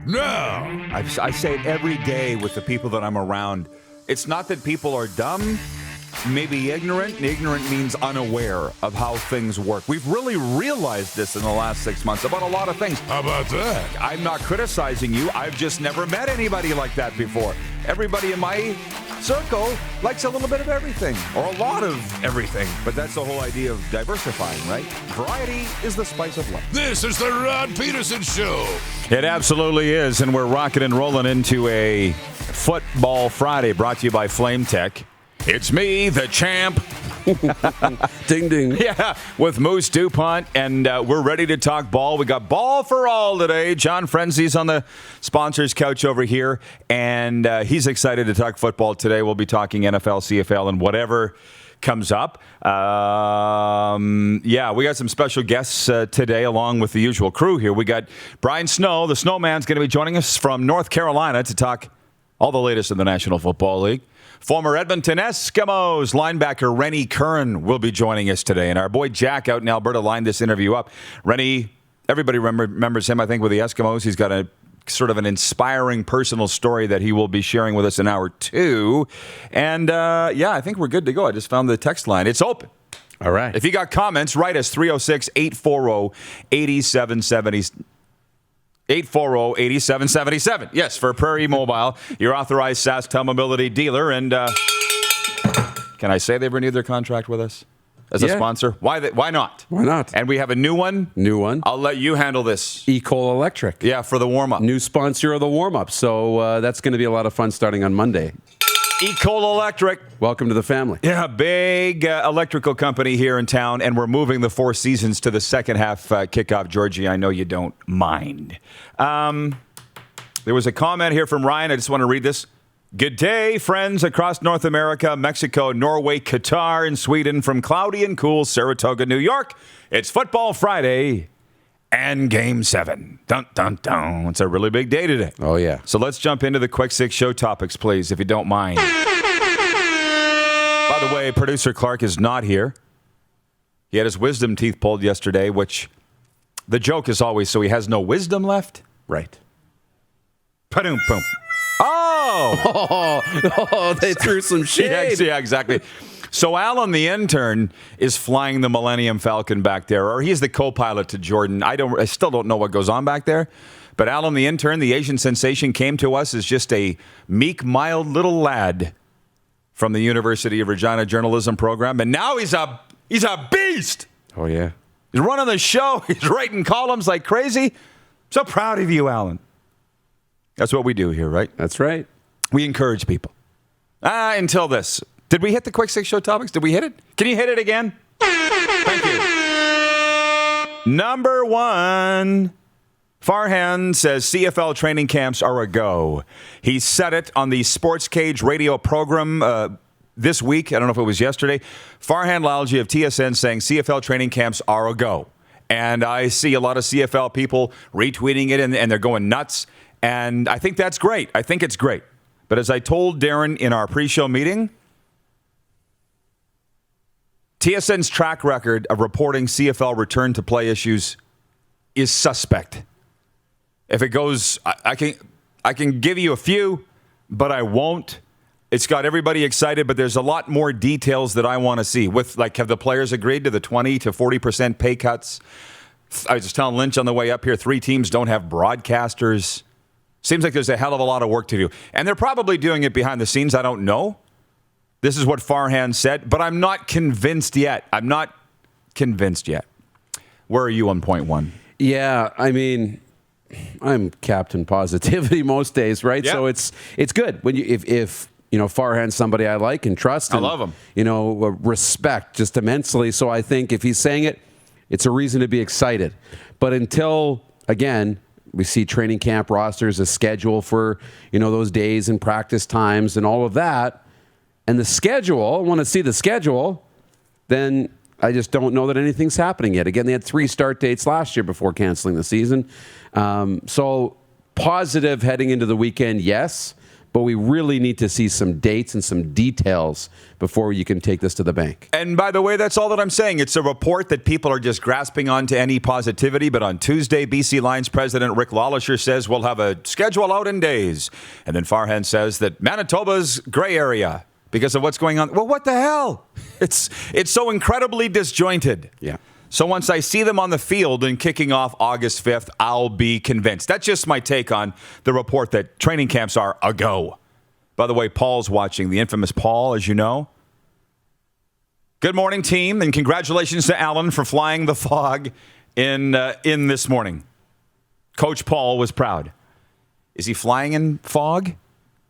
now. I say it every day with the people that I'm around. It's not that people are dumb, maybe ignorant. And ignorant means unaware of how things work. We've really realized this in the last 6 months about a lot of things. How about that? I'm not criticizing you. I've just never met anybody like that before. Everybody in my circle likes a little bit of everything, or a lot of everything. But that's the whole idea of diversifying, right? Variety is the spice of life. This is the Rod Pedersen Show. It absolutely is, and we're rocking and rolling into a Football Friday brought to you by Flame Tech. It's me, the champ. Ding, ding. Yeah, with Moose DuPont, and we're ready to talk ball. We got ball for all today. John Frenzy's on the sponsors couch over here, and he's excited to talk football today. We'll be talking NFL, CFL, and whatever comes up. Yeah, we got some special guests today along with the usual crew here. We got Brian Snow. The Snowman's going to be joining us from North Carolina to talk all the latest in the National Football League. Former Edmonton Eskimos linebacker Rennie Curran will be joining us today. And our boy Jack out in Alberta lined this interview up. Rennie, everybody remembers him, I think, with the Eskimos. He's got a sort of an inspiring personal story that he will be sharing with us in hour 2. And, yeah, I think we're good to go. I just found the text line. It's open. All right. If you got comments, write us 306-840-8770. 840-8777. Yes, for Prairie Mobile, your authorized SaskTel mobility dealer. And can I say they've renewed their contract with us as a sponsor? Why not? Why not? And we have a new one. New one. I'll let you handle this. Ecol Electric. Yeah, for the warm-up. New sponsor of the warm-up. So that's going to be a lot of fun starting on Monday. Ecol Electric. Welcome to the family. Yeah, big electrical company here in town, and we're moving the Four Seasons to the second half kickoff. Georgie, I know you don't mind. There was a comment here from Ryan. I just want to read this. Good day, friends across North America, Mexico, Norway, Qatar, and Sweden. From cloudy and cool Saratoga, New York, it's Football Friday and Game 7. Dun, dun, dun. It's a really big day today. Oh, yeah. So let's jump into the quick 6 show topics, please, if you don't mind. By the way, producer Clark is not here. He had his wisdom teeth pulled yesterday, which the joke is always, so he has no wisdom left? Right. Pa-doom, boom. Oh, they threw some shade. Yeah, exactly. So Alan, the intern, is flying the Millennium Falcon back there, or he's the co-pilot to Jordan. I still don't know what goes on back there. But Alan, the intern, the Asian sensation, came to us as just a meek, mild little lad from the University of Regina journalism program, and now he's a beast. Oh, yeah. He's running the show. He's writing columns like crazy. So proud of you, Alan. That's what we do here, right? That's right. We encourage people. Until this. Did we hit the quick 6 show topics? Did we hit it? Can you hit it again? Thank you. Number 1. Farhan says CFL training camps are a go. He said it on the Sports Cage radio program this week. I don't know if it was yesterday. Farhan Lalji of TSN saying CFL training camps are a go. And I see a lot of CFL people retweeting it, and they're going nuts. And I think that's great. I think it's great. But as I told Darren in our pre-show meeting, TSN's track record of reporting CFL return to play issues is suspect. If it goes, I can give you a few, but I won't. It's got everybody excited, but there's a lot more details that I want to see. With have the players agreed to the 20 to 40% pay cuts? I was just telling Lynch on the way up here, 3 teams don't have broadcasters. Seems like there's a hell of a lot of work to do. And they're probably doing it behind the scenes. I don't know. This is what Farhan said, but I'm not convinced yet. Where are you on point 1? Yeah, I mean, I'm Captain Positivity most days, right? Yeah. So it's good when if Farhan's somebody I like and trust. And, I love him. Respect just immensely. So I think if he's saying it, it's a reason to be excited. But until, again, we see training camp rosters, a schedule for, those days and practice times and all of that, and the schedule, I want to see the schedule, then I just don't know that anything's happening yet. Again, they had 3 start dates last year before canceling the season. So positive heading into the weekend, yes. but we really need to see some dates and some details before you can take this to the bank. And by the way, that's all that I'm saying. It's a report that people are just grasping onto any positivity. But on Tuesday, BC Lions president Rick Lawlisher says we'll have a schedule out in days. And then Farhan says that Manitoba's gray area because of what's going on. Well, what the hell? It's so incredibly disjointed. Yeah. So once I see them on the field and kicking off August 5th, I'll be convinced. That's just my take on the report that training camps are a go. By the way, Paul's watching, the infamous Paul, as you know. Good morning, team, and congratulations to Alan for flying the fog in this morning. Coach Paul was proud. Is he flying in fog?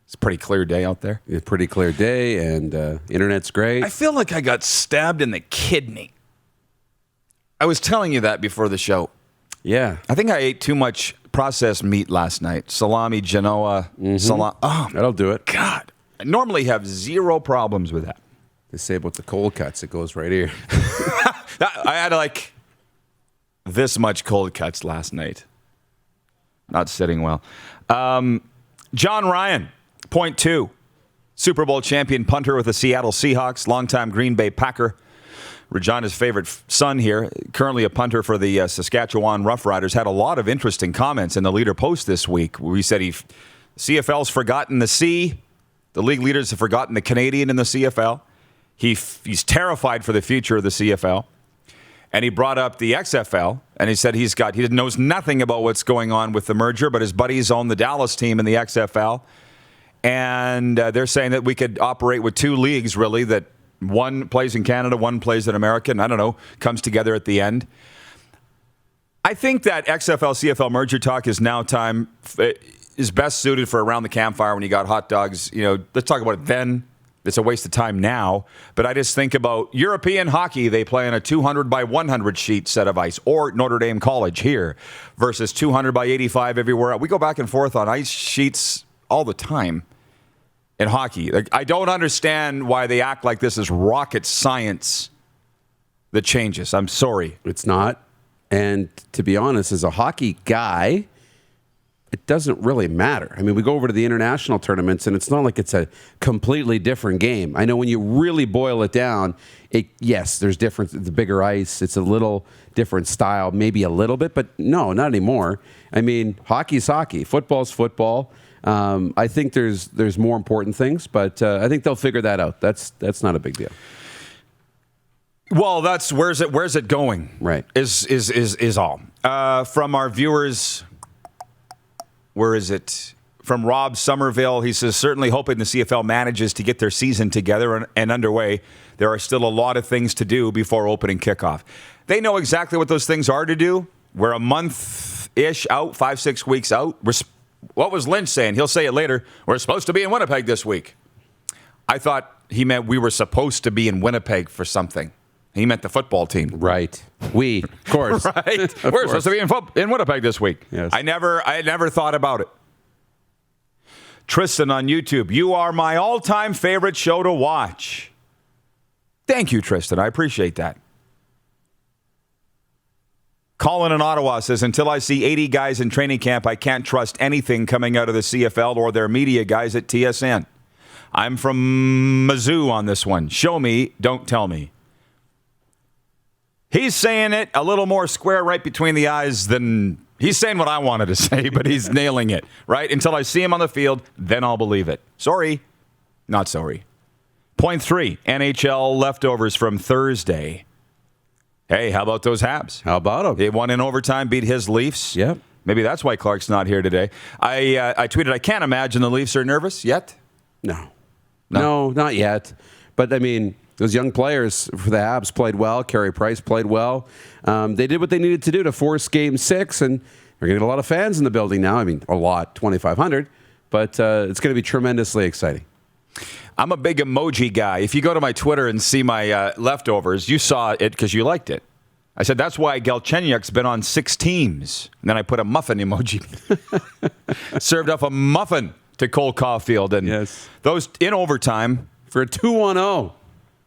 It's a pretty clear day out there. It's a pretty clear day, and internet's great. I feel like I got stabbed in the kidney. I was telling you that before the show. Yeah. I think I ate too much processed meat last night. Salami, Genoa, salami. Oh, That'll do it. God. I normally have zero problems with that. They say about the cold cuts, it goes right here. I had like this much cold cuts last night. Not sitting well. John Ryan, point 2. Super Bowl champion punter with the Seattle Seahawks, longtime Green Bay Packer. Regina's favorite son here, currently a punter for the Saskatchewan Roughriders, had a lot of interesting comments in the Leader Post this week. Where he said CFL's forgotten the C. The league leaders have forgotten the Canadian in the CFL. He's terrified for the future of the CFL. And he brought up the XFL, and he said he knows nothing about what's going on with the merger, but his buddies own the Dallas team in the XFL. And they're saying that we could operate with 2 leagues, really, that one plays in Canada, one plays in America, and I don't know, comes together at the end. I think that XFL, CFL merger talk is now time, is best suited for around the campfire when you got hot dogs. You know, let's talk about it then. It's a waste of time now. But I just think about European hockey. They play on a 200 by 100 sheet set of ice, or Notre Dame College here versus 200 by 85 everywhere else. We go back and forth on ice sheets all the time. In hockey, like, I don't understand why they act like this is rocket science that changes. I'm sorry. It's not. And to be honest, as a hockey guy, it doesn't really matter. I mean, we go over to the international tournaments, and it's not like it's a completely different game. I know when you really boil it down, yes, there's difference. The bigger ice, it's a little different style, maybe a little bit, but no, not anymore. I mean, hockey's hockey. Football's football. I think there's more important things, but I think they'll figure that out. That's not a big deal. Well, that's where's it going? Right. Is all. From our viewers, where is it? From Rob Somerville, he says, certainly hoping the CFL manages to get their season together and underway. There are still a lot of things to do before opening kickoff. They know exactly what those things are to do. We're a month-ish out, 5-6 weeks out. What was Lynch saying? He'll say it later. We're supposed to be in Winnipeg this week. I thought he meant we were supposed to be in Winnipeg for something. He meant the football team. Right. We, of course. Right. We're supposed to be in Winnipeg this week. Yes. I never thought about it. Tristan on YouTube, you are my all-time favorite show to watch. Thank you, Tristan. I appreciate that. Colin in Ottawa says, until I see 80 guys in training camp, I can't trust anything coming out of the CFL or their media guys at TSN. I'm from Mizzou on this one. Show me, don't tell me. He's saying it a little more square right between the eyes than... He's saying what I wanted to say, but he's nailing it, right? Until I see him on the field, then I'll believe it. Sorry. Not sorry. Point 3, NHL leftovers from Thursday. Hey, how about those Habs? How about them? They won in overtime, beat his Leafs. Yep. Maybe that's why Clark's not here today. I tweeted, I can't imagine the Leafs are nervous yet. No, not yet. But, I mean, those young players for the Habs played well. Carey Price played well. They did what they needed to do to force Game 6, and we're going to get a lot of fans in the building now. I mean, a lot, 2,500. But it's going to be tremendously exciting. I'm a big emoji guy. If you go to my Twitter and see my leftovers, you saw it because you liked it. I said, that's why Galchenyuk's been on 6 teams. And then I put a muffin emoji. Served up a muffin to Cole Caulfield. And yes. Those in overtime. For a 2-1-0.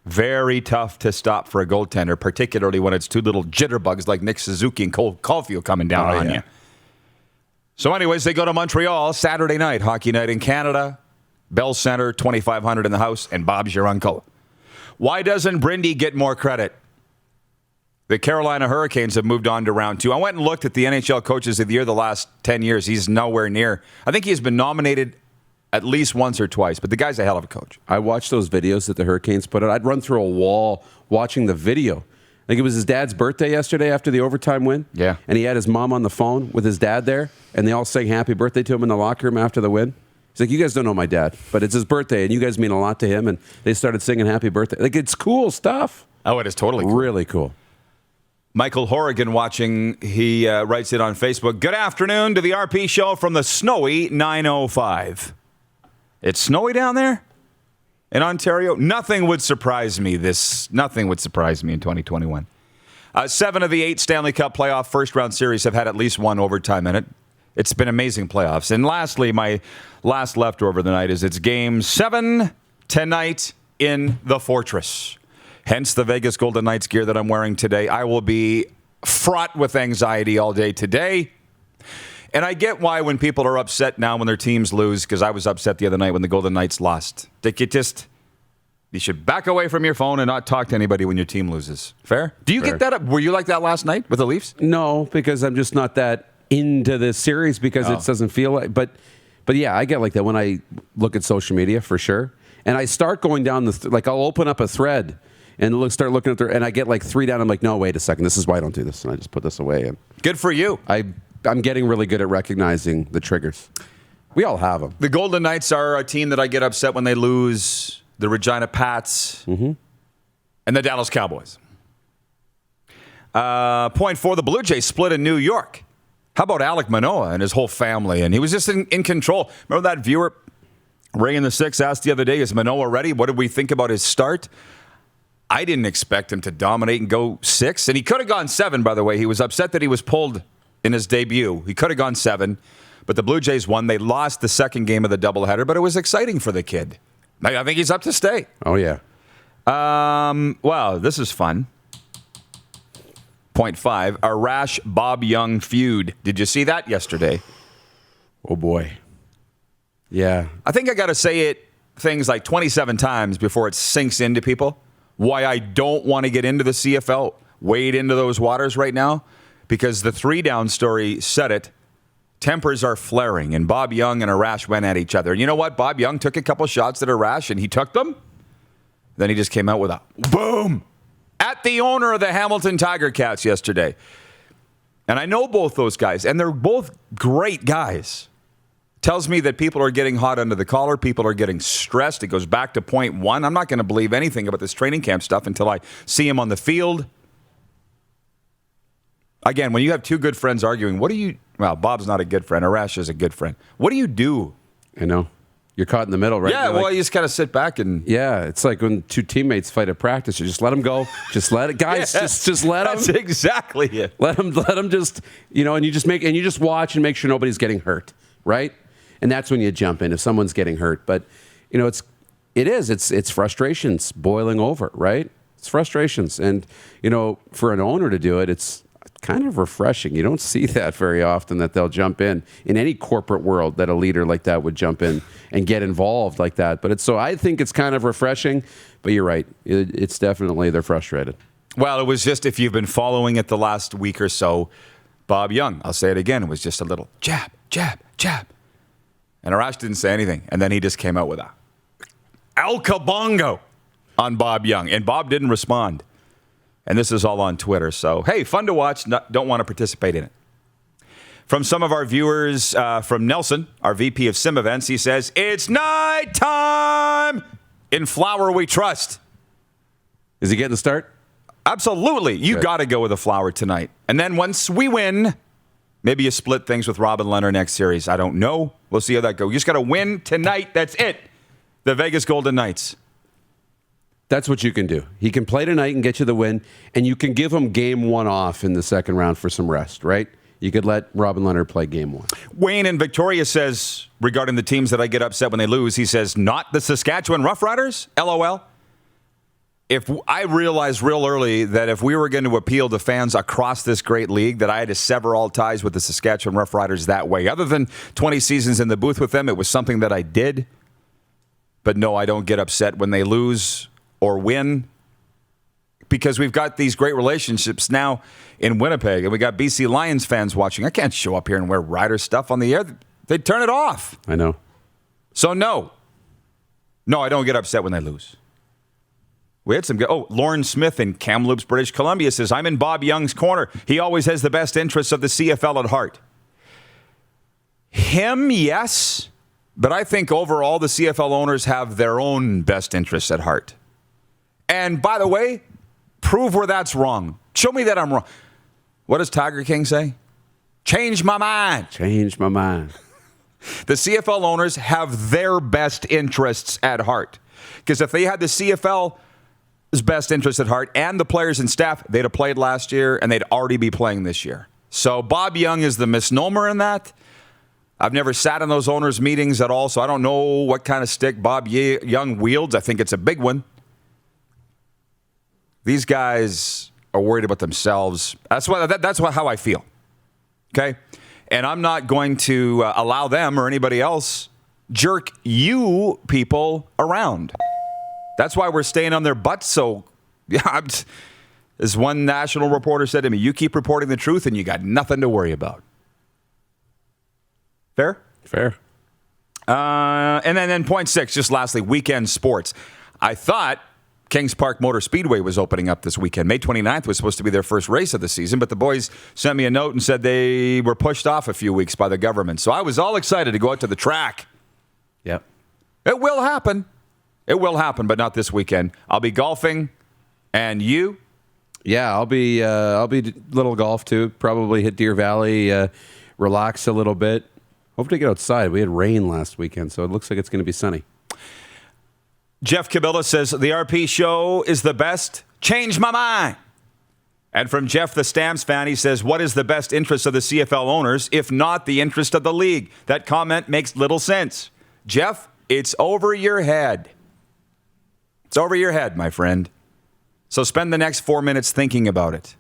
Very tough to stop for a goaltender, particularly when it's 2 little jitterbugs like Nick Suzuki and Cole Caulfield coming down on you. So anyways, they go to Montreal Saturday night, hockey night in Canada. Bell Center, 2,500 in the house, and Bob's your uncle. Why doesn't Brindy get more credit? The Carolina Hurricanes have moved on to round 2. I went and looked at the NHL Coaches of the Year the last 10 years. He's nowhere near. I think he's been nominated at least once or twice, but the guy's a hell of a coach. I watched those videos that the Hurricanes put out. I'd run through a wall watching the video. I think it was his dad's birthday yesterday after the overtime win. Yeah. And he had his mom on the phone with his dad there, and they all sang happy birthday to him in the locker room after the win. He's like, you guys don't know my dad, but it's his birthday, and you guys mean a lot to him, and they started singing happy birthday. Like, it's cool stuff. Oh, it is totally cool. Really cool. Michael Horrigan watching, he writes it on Facebook. Good afternoon to the RP show from the snowy 905. It's snowy down there in Ontario? Nothing would surprise me in 2021. 7 of the 8 Stanley Cup playoff first-round series have had at least one overtime in it. It's been amazing playoffs. And lastly, my last leftover of the night is it's Game 7 tonight in the Fortress. Hence the Vegas Golden Knights gear that I'm wearing today. I will be fraught with anxiety all day today. And I get why when people are upset now when their teams lose, because I was upset the other night when the Golden Knights lost. You should back away from your phone and not talk to anybody when your team loses. Fair? Do you get that up? Were you like that last night with the Leafs? No, because I'm just not that into this series because it doesn't feel like. But yeah, I get like that when I look at social media for sure. And I start going down I'll open up a thread and start looking at and I get like 3 down. I'm like, no, wait a second. This is why I don't do this. And I just put this away. And good for you. I'm getting really good at recognizing the triggers. We all have them. The Golden Knights are a team that I get upset when they lose. The Regina Pats and the Dallas Cowboys. Point 4, the Blue Jays split in New York. How about Alek Manoah and his whole family? And he was just in control. Remember that viewer, Ray in the 6, asked the other day, is Manoah ready? What did we think about his start? I didn't expect him to dominate and go 6. And he could have gone 7, by the way. He was upset that he was pulled in his debut. He could have gone 7, but the Blue Jays won. They lost the second game of the doubleheader, but it was exciting for the kid. I think he's up to stay. Oh, yeah. Wow, this is fun. Point 5, a Rash Bob Young feud. Did you see that yesterday? Oh, boy. Yeah. I think I got to say things like 27 times before it sinks into people. Why I don't want to get into the CFL, wade into those waters right now, because the 3-down story said it. Tempers are flaring, and Bob Young and Arash went at each other. And you know what? Bob Young took a couple shots at Arash, and he took them. Then he just came out with a boom at the owner of the Hamilton Tiger Cats yesterday. And I know both those guys, and they're both great guys. Tells me that people are getting hot under the collar. People are getting stressed. It goes back to point 1. I'm not going to believe anything about this training camp stuff until I see him on the field. Again, when you have two good friends arguing, well, Bob's not a good friend. Arash is a good friend. What do you do? I know. You're caught in the middle, right? Yeah, you just got to sit back and... Yeah, it's like when two teammates fight at practice. You just let them go. Just let it, guys. Yeah, just let them. That's exactly it. Let them just, and you just watch and make sure nobody's getting hurt, right? And that's when you jump in if someone's getting hurt. But it's frustrations boiling over, right? It's frustrations, and for an owner to do it, it's kind of refreshing. You don't see that very often, that they'll jump in any corporate world, that a leader like that would jump in and get involved like that. But I think it's kind of refreshing. But you're right. It's definitely, they're frustrated. Well, it was just, if you've been following it the last week or so, Bob Young, I'll say it again, it was just a little jab, jab, jab. And Arash didn't say anything. And then he just came out with a El Cabongo on Bob Young. And Bob didn't respond. And this is all on Twitter. So, hey, fun to watch. Don't want to participate in it. From some of our viewers, from Nelson, our VP of Sim Events, he says, it's night time. In Flower we trust. Is he getting the start? Absolutely. You got to go with a Flower tonight. And then once we win, maybe you split things with Robin Leonard next series. I don't know. We'll see how that goes. You just got to win tonight. That's it. The Vegas Golden Knights. That's what you can do. He can play tonight and get you the win, and you can give him game 1 off in the second round for some rest, right? You could let Robin Leonard play game 1. Wayne in Victoria says, regarding the teams that I get upset when they lose, he says, not the Saskatchewan Roughriders? LOL. If I realized real early that if we were going to appeal to fans across this great league, that I had to sever all ties with the Saskatchewan Roughriders that way. Other than 20 seasons in the booth with them, it was something that I did. But no, I don't get upset when they lose or win because we've got these great relationships now in Winnipeg, and we got BC Lions fans watching. I can't show up here and wear Rider stuff on the air. They'd turn it off. I know. So no, I don't get upset when they lose. We had some good. Oh, Lauren Smith in Kamloops, British Columbia says, I'm in Bob Young's corner. He always has the best interests of the CFL at heart. Him, yes, but I think overall the CFL owners have their own best interests at heart. And by the way, prove where that's wrong. Show me that I'm wrong. What does Tiger King say? Change my mind. Change my mind. The CFL owners have their best interests at heart. Because if they had the CFL's best interests at heart and the players and staff, they'd have played last year and they'd already be playing this year. So Bob Young is the misnomer in that. I've never sat in those owners' meetings at all, so I don't know what kind of stick Bob Young wields. I think it's a big one. These guys are worried about themselves. That's how I feel. Okay? And I'm not going to allow them or anybody else jerk you people around. That's why we're staying on their butts. So, yeah, as one national reporter said to me, you keep reporting the truth and you got nothing to worry about. Fair? Fair. And then point 6, just lastly, weekend sports. I thought Kings Park Motor Speedway was opening up this weekend. May 29th was supposed to be their first race of the season, but the boys sent me a note and said they were pushed off a few weeks by the government. So I was all excited to go out to the track. Yep. It will happen. It will happen, but not this weekend. I'll be golfing, and you? Yeah, I'll be little golf too. Probably hit Deer Valley, relax a little bit. Hope to get outside. We had rain last weekend, so it looks like it's going to be sunny. Jeff Cabela says, the RP show is the best. Change my mind. And from Jeff, the Stamps fan, he says, what is the best interest of the CFL owners, if not the interest of the league? That comment makes little sense. Jeff, it's over your head. It's over your head, my friend. So spend the next 4 minutes thinking about it.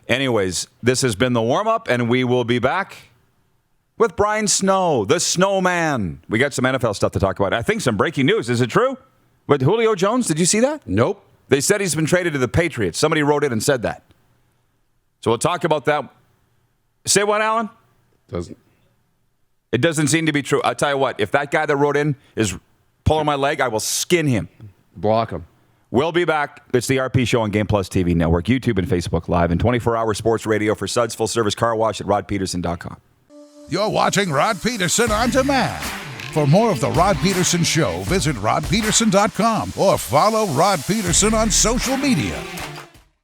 Anyways, this has been the warm-up, and we will be back with Brian Snow, the snowman. We got some NFL stuff to talk about. I think some breaking news. Is it true? But Julio Jones, did you see that? Nope. They said he's been traded to the Patriots. Somebody wrote in and said that. So we'll talk about that. Say what, Alan? It doesn't seem to be true. I'll tell you what, if that guy that wrote in is pulling my leg, I will skin him. Block him. We'll be back. It's the RP Show on Game Plus TV Network, YouTube and Facebook Live, and 24-hour sports radio for Suds Full Service Car Wash at rodpedersen.com. You're watching Rod Pedersen On Demand. For more of The Rod Pedersen Show, visit rodpedersen.com or follow Rod Pedersen on social media.